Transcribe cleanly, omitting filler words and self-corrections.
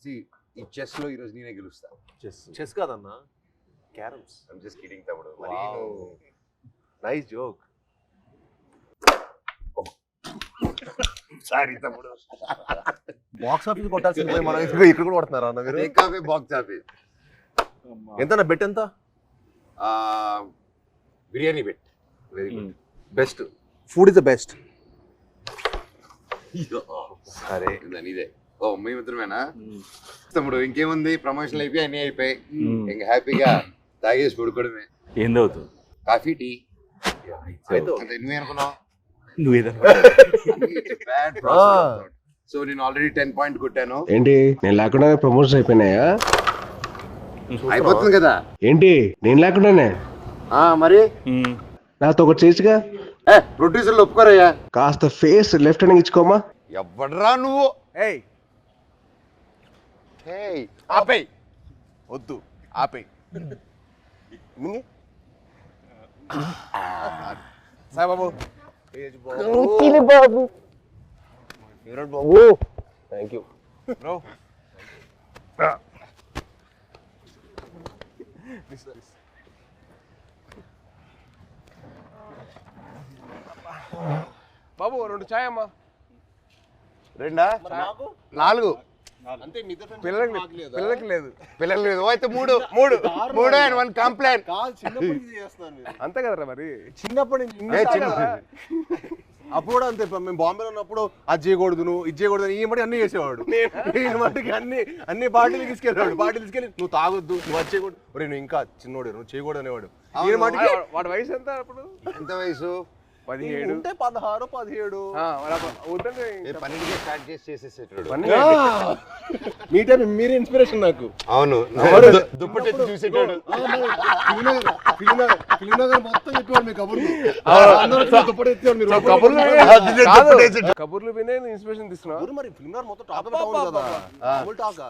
ఈ చెస్ లో ఈరోజు నేనే గెలుస్తా. చెస్ కాదన్నా, క్యారమ్స్. ఐమ్ జస్ట్ కిడింగ్ తమ్ముడు. Nice joke. సారీ తమ్ముడు. బాక్స్ ఆఫీస్ కొట్టాల్సింది మనం ఇక్కడ కూడా కొడుతున్నారు అన్న మీరు. Take box office. ఎంత బెట్ ఎంత? Biryani bet. Very good. Best food is the best. సరే ఇదే. ఓ మేమిద్దరమేనా తమ్ముడు? ఇంకేముంది, ప్రమోషన్లు అయిపోయి అన్నీ అయిపోయి ఇంకా హ్యాపీగా తాగేసి పడుకోవడమే. ఏం తాగుతావు? Coffee, tea. నువ్వే అనుకున్నావు. సో నేను ఆల్రెడీ 10 పాయింట్ కొట్టాను. ఏంటి నేను లేకుండానే ప్రమోషన్ అయిపోయినాయా? అయిపోతుంది కదా. ఏంటి నేను లేకుండానే? మరి నాతో ఒకటి చేయొచ్చుగా. ప్రొడ్యూసర్లు ఒప్పుకోరయ్యా. కాస్త ఫేస్ లెఫ్ట్ హ్యాండ్ ఇచ్చుకోమా. ఎవడరా నువ్వు? ఆపేయ్, వద్దు ఆపేయ్. సాయిబాబు బాబు బాబు థ్యాంక్ యూ బ్రో. బాబు 2 చాయ్ అమ్మా. 2 4 అంతే. పిల్లలకి లేదు. పిల్లలు లేదు అయితే 3 అండ్ 1 కంప్లైంట్. అంతే కదరా మరి. చిన్నప్పటి నుంచి అప్పుడు కూడా అంతే. మేము బాంబేలో ఉన్నప్పుడు అది చేయకూడదు, నువ్వు ఇది చేయకూడదు, ఈ మట్టి అన్ని చేసేవాడు. నేను మట్టికి అన్ని పార్టీలు తీసుకెళ్ళేవాడు. పార్టీలు తీసుకెళ్ళి నువ్వు తాగొద్దు, నువ్వు అది చేయకూడదు, నువ్వు ఇంకా చిన్నోడు, నువ్వు చేయకూడదు అనేవాడు. ఈయన మట్టికి వాడి వయసు ఎంత అప్పుడు? ఎంత వయసు? 17 ఉంటే 16 17. పన్నెండుకే స్టార్ట్ చేసేసేటాడు. మీ టైం మీరే ఇన్స్పిరేషన్ నాకు. అవును, దుప్పటి చూసేటాడు. కబుర్లు వినే ఇన్స్పిరేషన్ తీసుకున్నావు. మరి ఫిల్మ్ మొత్తం టాప్ కదా.